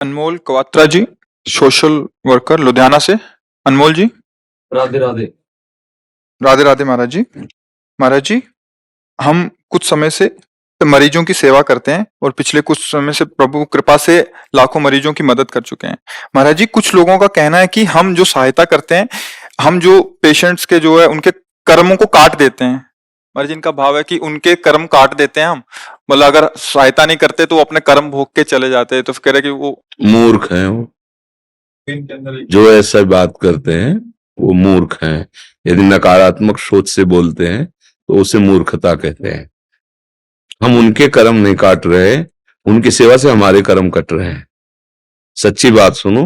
अनमोल कवात्रा जी, social worker Ludhiana से। अनमोल जी। राधे राधे। राधे राधे महाराज जी। महाराज जी, हम कुछ समय से मरीजों की सेवा करते हैं और पिछले कुछ समय से प्रभु कृपा से लाखों मरीजों की मदद कर चुके हैं। महाराज जी, कुछ लोगों का कहना है कि हम जो सहायता करते हैं, हम जो पेशेंट्स के जो है उनके कर्मों को काट देते हैं। महाराज जी, इनका भाव है कि उनके कर्म काट देते हैं हम, मतलब अगर सहायता नहीं करते तो वो अपने कर्म भोग के चले जाते हैं। तो कह रहे कि वो मूर्ख हैं, वो जो ऐसा बात करते हैं वो मूर्ख हैं। यदि नकारात्मक सोच से बोलते हैं तो उसे मूर्खता कहते हैं। हम उनके कर्म नहीं काट रहे, उनकी सेवा से हमारे कर्म कट रहे हैं। सच्ची बात सुनो,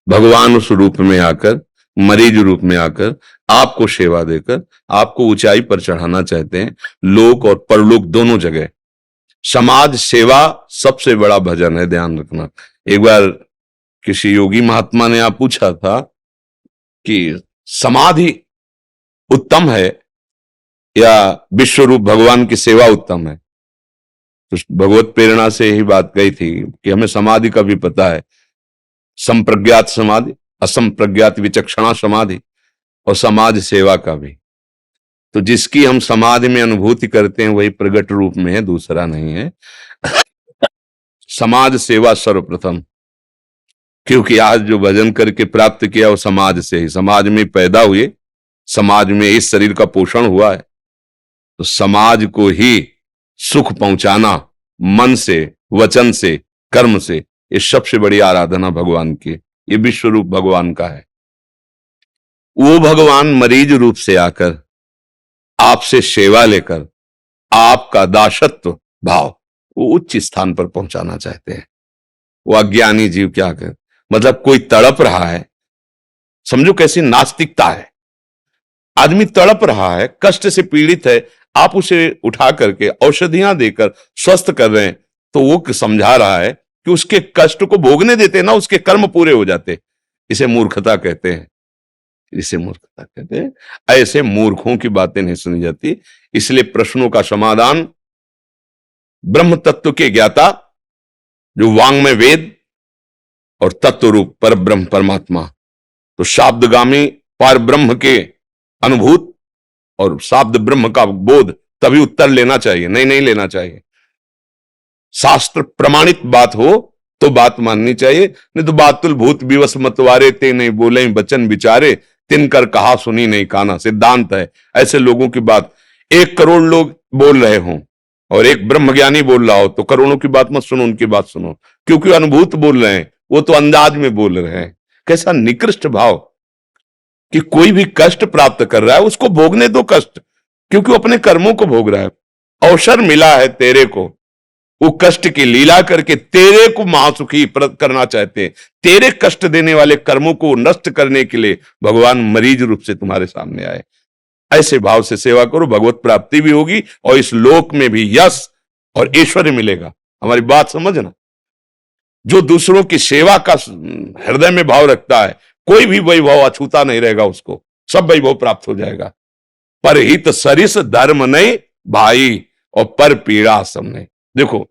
भगवान उस रूप में आकर, मरीज रूप में आकर आपको सेवा देकर आपको ऊंचाई पर चढ़ाना चाहते हैं, लोक और परलोक दोनों जगह। समाज सेवा सबसे बड़ा भजन है, ध्यान रखना। एक बार किसी योगी महात्मा ने आप पूछा था कि समाधि उत्तम है या विश्वरूप भगवान की सेवा उत्तम है। तो भगवत प्रेरणा से ही बात कही थी कि हमें समाधि का भी पता है, संप्रज्ञात समाधि, असंप्रज्ञात विचक्षणा समाधि और समाज सेवा का भी। तो जिसकी हम समाधि में अनुभूति करते हैं वही प्रगट रूप में है, दूसरा नहीं है। समाज सेवा सर्वप्रथम, क्योंकि आज जो भजन करके प्राप्त किया वो समाज से ही, समाज में पैदा हुए, समाज में इस शरीर का पोषण हुआ है, तो समाज को ही सुख पहुंचाना मन से, वचन से, कर्म से, ये सबसे बड़ी आराधना भगवान की। ये विश्व रूप भगवान का है। वो भगवान मरीज रूप से आकर आपसे सेवा लेकर आपका दासत्व भाव वो उच्च स्थान पर पहुंचाना चाहते हैं। वो अज्ञानी जीव क्या कर, मतलब कोई तड़प रहा है, समझो कैसी नास्तिकता है। आदमी तड़प रहा है, कष्ट से पीड़ित है, आप उसे उठा करके औषधियां देकर स्वस्थ कर रहे हैं, तो वो समझा रहा है कि उसके कष्ट को भोगने देते ना, उसके कर्म पूरे हो जाते। इसे मूर्खता कहते हैं, इसे मूर्खता कहते हैं। ऐसे मूर्खों की बातें नहीं सुनी जाती। इसलिए प्रश्नों का समाधान ब्रह्म तत्व के ज्ञाता जो वांग में वेद और तत्व रूप पर ब्रह्म परमात्मा, तो शाब्दगामी पर ब्रह्म के अनुभूत और शाब्द ब्रह्म का बोध, तभी उत्तर लेना चाहिए, नहीं लेना चाहिए। शास्त्र प्रमाणित बात हो तो बात माननी चाहिए, नहीं तो बातुल भूत विवश मतवारे ते नहीं बोले बचन विचारे तिनकर कहा सुनी नहीं काना। सिद्धांत है। ऐसे लोगों की बात 1 करोड़ लोग बोल रहे हों और एक ब्रह्मज्ञानी बोल रहा हो तो करोड़ों की बात मत सुनो, उनकी बात सुनो, क्योंकि अनुभूत बोल रहे हैं, वो तो अंदाज में बोल रहे हैं। कैसा निकृष्ट भाव कि कोई भी कष्ट प्राप्त कर रहा है उसको भोगने दो कष्ट, क्योंकि वो अपने कर्मों को भोग रहा है। अवसर मिला है तेरे को, वो कष्ट की लीला करके तेरे को महासुखी करना चाहते हैं। तेरे कष्ट देने वाले कर्मों को नष्ट करने के लिए भगवान मरीज रूप से तुम्हारे सामने आए। ऐसे भाव से सेवा करो, भगवत प्राप्ति भी होगी और इस लोक में भी यश और ऐश्वर्य मिलेगा। हमारी बात समझना। जो दूसरों की सेवा का हृदय में भाव रखता है, कोई भी वैभव अछूता नहीं रहेगा, उसको सब वैभव प्राप्त हो जाएगा। पर हित सरिस धर्म नहीं भाई और पर पीड़ा सम नहीं। देखो,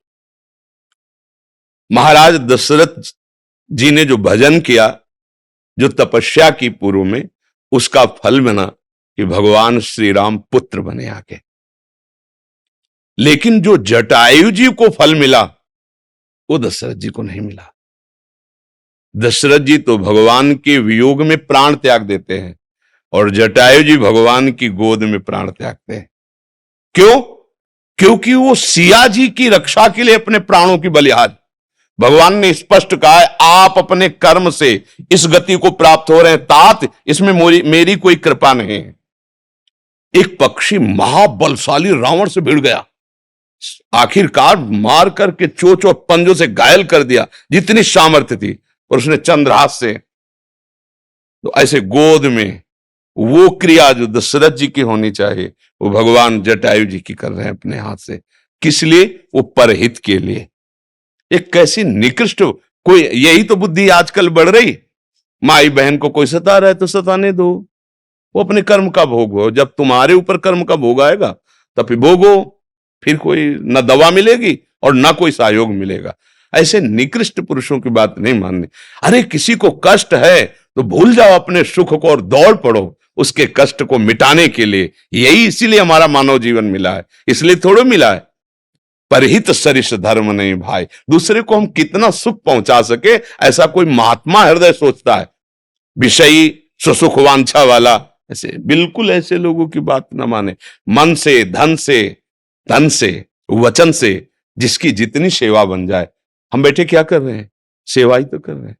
महाराज दशरथ जी ने जो भजन किया, जो तपस्या की पूर्व में, उसका फल बना कि भगवान श्री राम पुत्र बने आके। लेकिन जो जटायु जी को फल मिला वो दशरथ जी को नहीं मिला। दशरथ जी तो भगवान के वियोग में प्राण त्याग देते हैं और जटायु जी भगवान की गोद में प्राण त्यागते हैं। क्यों? क्योंकि वो सिया जी की रक्षा के लिए अपने प्राणों की बलिहार। भगवान ने स्पष्ट कहा है, आप अपने कर्म से इस गति को प्राप्त हो रहे हैं तात, इसमें मेरी कोई कृपा नहीं है। एक पक्षी महाबलशाली रावण से भिड़ गया, आखिरकार मार करके चोंच और पंजों से घायल कर दिया, जितनी सामर्थ्य थी, और उसने चंद्रहास से। तो ऐसे गोद में वो क्रिया जो दशरथ जी की होनी चाहिए वो भगवान जटायु जी की कर रहे हैं अपने हाथ से। किस लिए? वो परहित के लिए। एक कैसी निकृष्ट, कोई यही तो बुद्धि आजकल बढ़ रही। माई बहन को कोई सता रहा है तो सताने दो, वो अपने कर्म का भोग हो। जब तुम्हारे ऊपर कर्म का भोग आएगा तब फिर भोगो, फिर कोई न दवा मिलेगी और ना कोई सहयोग मिलेगा। ऐसे निकृष्ट पुरुषों की बात नहीं माननी। अरे किसी को कष्ट है तो भूल जाओ अपने सुख को और दौड़ पड़ो उसके कष्ट को मिटाने के लिए। यही इसीलिए हमारा मानव जीवन मिला है, इसलिए थोड़ा मिला है। परहित सरिस धर्म नहीं भाई, दूसरे को हम कितना सुख पहुंचा सके ऐसा कोई महात्मा हृदय सोचता है। विषयी सुसुख वांछा वाला, ऐसे बिल्कुल ऐसे लोगों की बात ना माने। मन से, धन से, तन से, वचन से जिसकी जितनी सेवा बन जाए। हम बैठे क्या कर रहे हैं? सेवा ही तो कर रहे हैं।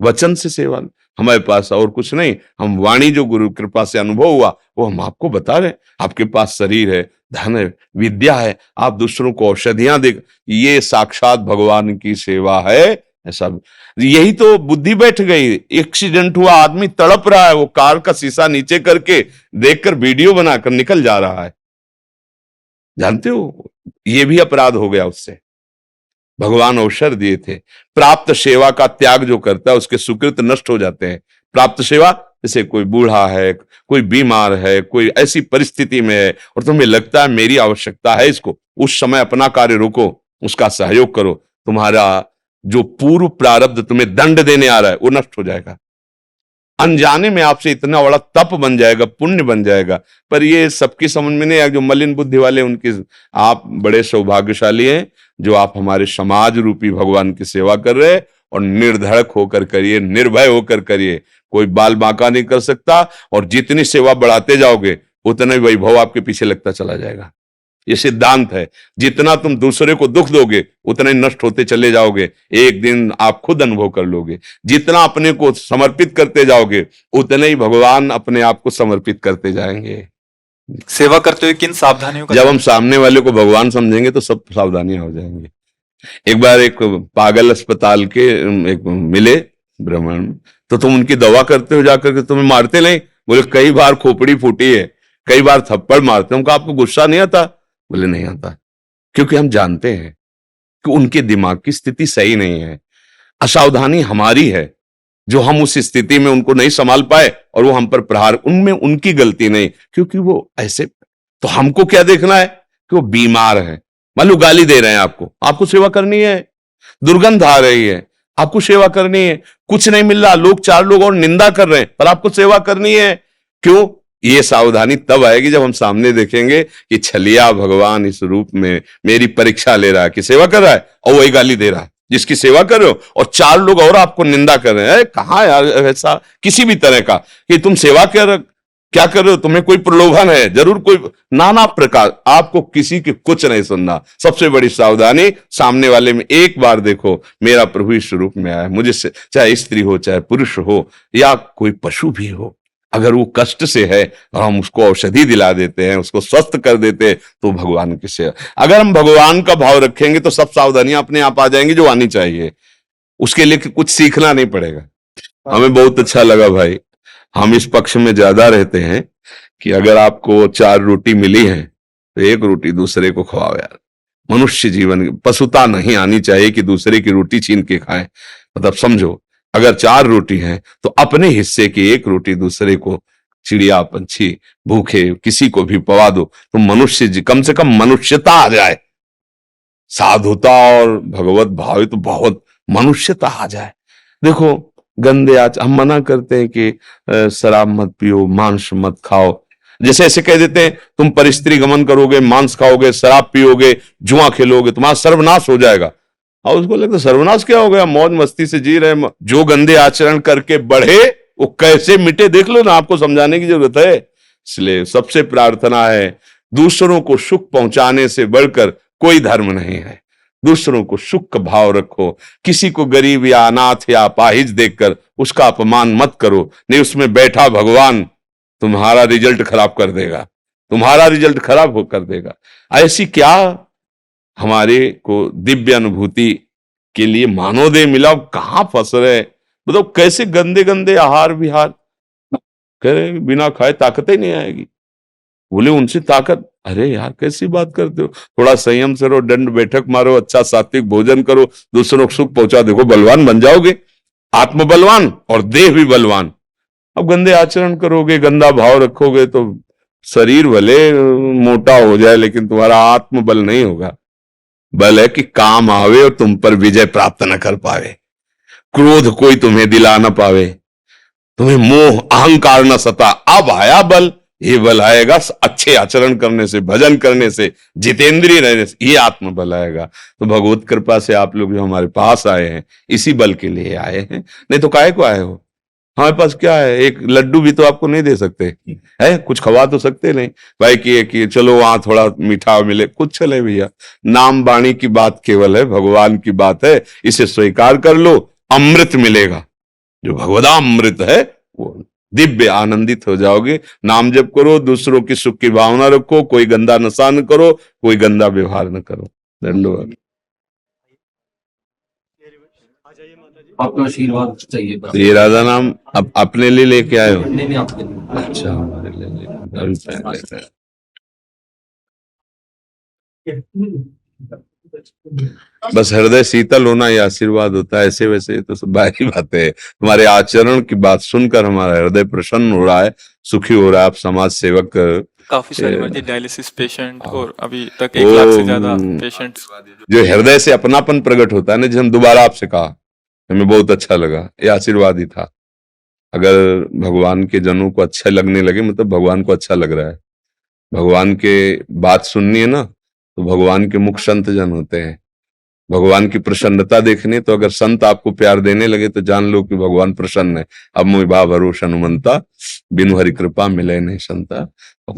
वचन से सेवा, हमारे पास और कुछ नहीं। हम वाणी जो गुरु कृपा से अनुभव हुआ वो हम आपको बता रहे हैं। आपके पास शरीर है, धन है, विद्या है, आप दूसरों को औषधियां दे, ये साक्षात भगवान की सेवा है। ऐसा यही तो बुद्धि बैठ गई। एक्सीडेंट हुआ, आदमी तड़प रहा है, वो कार का शीशा नीचे करके देखकर वीडियो बनाकर निकल जा रहा है। जानते हो ये भी अपराध हो गया उससे। भगवान अवसर दिए थे। प्राप्त सेवा का त्याग जो करता है उसके सुकृत नष्ट हो जाते हैं। प्राप्त सेवा, जैसे कोई बूढ़ा है, कोई बीमार है, कोई ऐसी परिस्थिति में है और तुम्हें लगता है मेरी आवश्यकता है इसको, उस समय अपना कार्य रोको, उसका सहयोग करो। तुम्हारा जो पूर्व प्रारब्ध तुम्हें दंड देने आ रहा है वो नष्ट हो जाएगा। अनजाने में आपसे इतना बड़ा तप बन जाएगा, पुण्य बन जाएगा। पर ये सबकी समझ में नहीं आया। जो मलिन बुद्धि वाले उनकी, आप बड़े सौभाग्यशाली हैं जो आप हमारे समाज रूपी भगवान की सेवा कर रहे हैं। और निर्धड़क होकर करिए, निर्भय होकर करिए, कोई बाल बांका नहीं कर सकता। और जितनी सेवा बढ़ाते जाओगे उतना ही वैभव आपके पीछे लगता चला जाएगा। ये सिद्धांत है। जितना तुम दूसरे को दुख दोगे उतना ही नष्ट होते चले जाओगे, एक दिन आप खुद अनुभव कर लोगे। जितना अपने को समर्पित करते जाओगे उतने ही भगवान अपने आप को समर्पित करते जाएंगे। सेवा करते हुए किन सावधानियों का? जब हम सामने वाले को भगवान समझेंगे तो सब सावधानियां हो जाएंगी। एक बार एक पागल अस्पताल के एक मिले ब्राह्मण, तो तुम उनकी दवा करते हो जाकर के, तुम्हें मारते नहीं? बोले कई बार खोपड़ी फूटी है, कई बार थप्पड़ मारते हैं। आपको गुस्सा नहीं आता? बोले नहीं आता, क्योंकि हम जानते हैं कि उनके दिमाग की स्थिति सही नहीं है। असावधानी हमारी है जो हम उस स्थिति में उनको नहीं संभाल पाए और वो हम पर प्रहार, उनमें उनकी गलती नहीं, क्योंकि वो ऐसे। तो हमको क्या देखना है कि वो बीमार है, मान लो गाली दे रहे हैं आपको, आपको सेवा करनी है। दुर्गंध आ रही है, आपको सेवा करनी है। कुछ नहीं मिल रहा, लोग, चार लोग और निंदा कर रहे हैं, पर आपको सेवा करनी है। क्यों? ये सावधानी तब आएगी जब हम सामने देखेंगे कि छलिया भगवान इस रूप में मेरी परीक्षा ले रहा है कि सेवा कर रहा है और वही गाली दे रहा है जिसकी सेवा कर रहे हो, और चार लोग और आपको निंदा कर रहे हैं। कहां यार ऐसा किसी भी तरह का कि तुम सेवा क्या कर रहे हो, तुम्हें कोई प्रलोभन है, जरूर कोई नाना प्रकार। आपको किसी की कुछ नहीं सुनना। सबसे बड़ी सावधानी, सामने वाले में एक बार देखो मेरा प्रभु इस रूप में आया, मुझे चाहे स्त्री हो, चाहे पुरुष हो, या कोई पशु भी हो, अगर वो कष्ट से है और हम उसको औषधि दिला देते हैं, उसको स्वस्थ कर देते हैं, तो भगवान की सेवा। अगर हम भगवान का भाव रखेंगे तो सब सावधानियां अपने आप आ जाएंगी जो आनी चाहिए। उसके लिए कुछ सीखना नहीं पड़ेगा। हमें बहुत अच्छा लगा भाई, हम इस पक्ष में ज्यादा रहते हैं कि अगर आपको 4 रोटी मिली है तो 1 रोटी दूसरे को खवाओ यार। मनुष्य जीवन, पशुता नहीं आनी चाहिए कि दूसरे की रोटी छीन के खाएं। मतलब समझो, अगर 4 रोटी हैं तो अपने हिस्से की 1 रोटी दूसरे को, चिड़िया, पंछी, भूखे किसी को भी पवा दो, तो मनुष्य जी, कम से कम मनुष्यता आ जाए। साधुता और भगवत भाव तो बहुत मनुष्यता आ जाए। देखो गंदे हम मना करते हैं कि शराब मत पियो, मांस मत खाओ। जैसे ऐसे कह देते हैं तुम परिस्त्री गमन करोगे, मांस खाओगे, शराब पियोगे, जुआ खेलोगे, तुम्हारा सर्वनाश हो जाएगा। और उसको लगता सर्वनाश क्या हो गया, मौज मस्ती से जी रहे। जो गंदे आचरण करके बढ़े वो कैसे मिटे देख लो ना, आपको समझाने की जरूरत है। इसलिए सबसे प्रार्थना है, दूसरों को सुख पहुंचाने से बढ़कर कोई धर्म नहीं है। दूसरों को सुख का भाव रखो। किसी को गरीब या अनाथ या अपाहिज देखकर उसका अपमान मत करो, नहीं उसमें बैठा भगवान तुम्हारा रिजल्ट खराब कर देगा, तुम्हारा रिजल्ट खराब हो कर देगा। ऐसी क्या हमारे को दिव्य अनुभूति के लिए मानवदेह मिला, कहां फंस रहे। मतलब कैसे गंदे गंदे आहार विहार, कह रहे बिना खाए ताकत ही नहीं आएगी। बोले उनसे ताकत, अरे यार कैसी बात करते हो, थोड़ा संयम से रहो, दंड बैठक मारो, अच्छा सात्विक भोजन करो, दूसरों को सुख पहुंचा, देखो बलवान बन जाओगे, आत्म बलवान और देह भी बलवान। अब गंदे आचरण करोगे, गंदा भाव रखोगे तो शरीर भले मोटा हो जाए लेकिन तुम्हारा आत्म बल नहीं होगा। बल है कि काम आवे और तुम पर विजय प्राप्त न कर पावे, क्रोध कोई तुम्हें दिला न पावे, तुम्हें मोह अहंकार न सता। अब आया बल, ये बल आएगा अच्छे आचरण करने से, भजन करने से, जितेंद्रिय रहने से, ये आत्म बल आएगा। तो भगवत कृपा से आप लोग जो हमारे पास आए हैं इसी बल के लिए आए हैं, नहीं तो काहे को आए हो? हमारे पास क्या है, एक लड्डू भी तो आपको नहीं दे सकते है, कुछ खवा तो सकते नहीं भाई कि चलो वहां थोड़ा मीठा मिले, कुछ चले भैया। नाम वाणी की बात केवल है, भगवान की बात है, इसे स्वीकार कर लो, अमृत मिलेगा। जो भगवदामृत है वो दिव्य आनंदित हो जाओगे। नाम जप करो, दूसरों की सुख की भावना रखो, कोई गंदा नशा न करो, कोई गंदा व्यवहार न करो। धन्यवाद। आपका आशीर्वाद चाहिए बस। तो ये राधा नाम अब अपने लिए लेके आए हो? नहीं आपके लिए। अच्छा, हमारे लिए लेके आए। बस हृदय शीतल होना ये आशीर्वाद होता है, ऐसे वैसे तो सब बाहरी बातें है। तुम्हारे आचरण की बात सुनकर हमारा हृदय प्रसन्न हो रहा है, सुखी हो रहा है। आप समाज सेवक काफी सारे डायलिसिस पेशेंट और अभी तक 1 लाख से ज्यादा पेशेंट्स। जो हृदय से अपनापन प्रकट होता है ना, जैसे हम दोबारा आपसे कहा, हमें बहुत अच्छा लगा, ये आशीर्वाद ही था। अगर भगवान के जनों को अच्छा लगने लगे मतलब भगवान को अच्छा लग रहा है। भगवान के बात सुननी है ना तो भगवान के मुख संत जन होते हैं। भगवान की प्रसन्नता देखनी तो अगर संत आपको प्यार देने लगे तो जान लो कि भगवान प्रसन्न है। अब मुझे बा भरोसा हनुमंता, बिनु हरि कृपा मिले नहीं संता।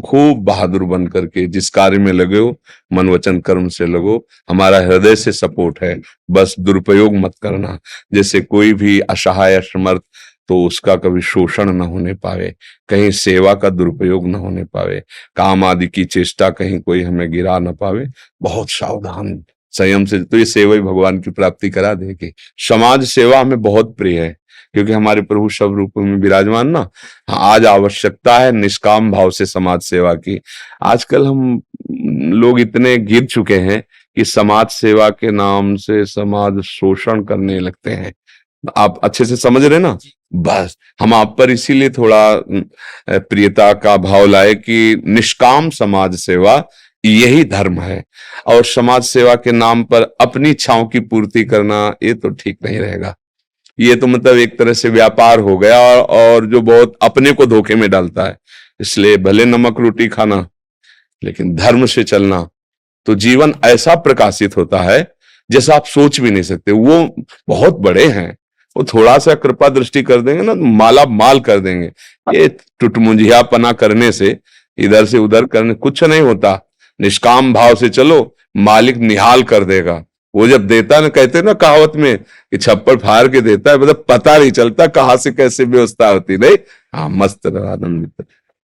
खूब बहादुर बन करके जिस कार्य में लगे हो, मन वचन कर्म से लगो। हमारा हृदय से सपोर्ट है, बस दुरुपयोग मत करना। जैसे कोई भी असहाय असमर्थ तो उसका कभी शोषण न होने पावे, कहीं सेवा का दुरुपयोग न होने पावे, काम आदि की चेष्टा कहीं कोई हमें गिरा न पावे। बहुत सावधान संयम से, तो ये सेवा ही भगवान की प्राप्ति करा देगी। समाज सेवा हमें बहुत प्रिय है क्योंकि हमारे प्रभु सब रूपों में विराजमान ना। आज आवश्यकता है निष्काम भाव से समाज सेवा की। आजकल हम लोग इतने गिर चुके हैं कि समाज सेवा के नाम से समाज शोषण करने लगते हैं। आप अच्छे से समझ रहे ना? बस हम आप पर इसीलिए थोड़ा प्रियता का भाव लाए कि निष्काम समाज सेवा यही धर्म है। और समाज सेवा के नाम पर अपनी इच्छाओं की पूर्ति करना ये तो ठीक नहीं रहेगा। ये तो मतलब एक तरह से व्यापार हो गया और जो बहुत अपने को धोखे में डालता है। इसलिए भले नमक रोटी खाना लेकिन धर्म से चलना तो जीवन ऐसा प्रकाशित होता है जैसा आप सोच भी नहीं सकते। वो बहुत बड़े हैं, वो थोड़ा सा कृपा दृष्टि कर देंगे ना माला माल कर देंगे। ये टुटमुंजियापना करने से, इधर से उधर करने कुछ नहीं होता। निष्काम भाव से चलो, मालिक निहाल कर देगा। वो जब देता ना, कहते ना कहावत में कि छप्पर फाड़ के देता है, मतलब पता नहीं चलता कहाँ से कैसे व्यवस्था होती। नहीं, हाँ, मस्त रहा आनंदित।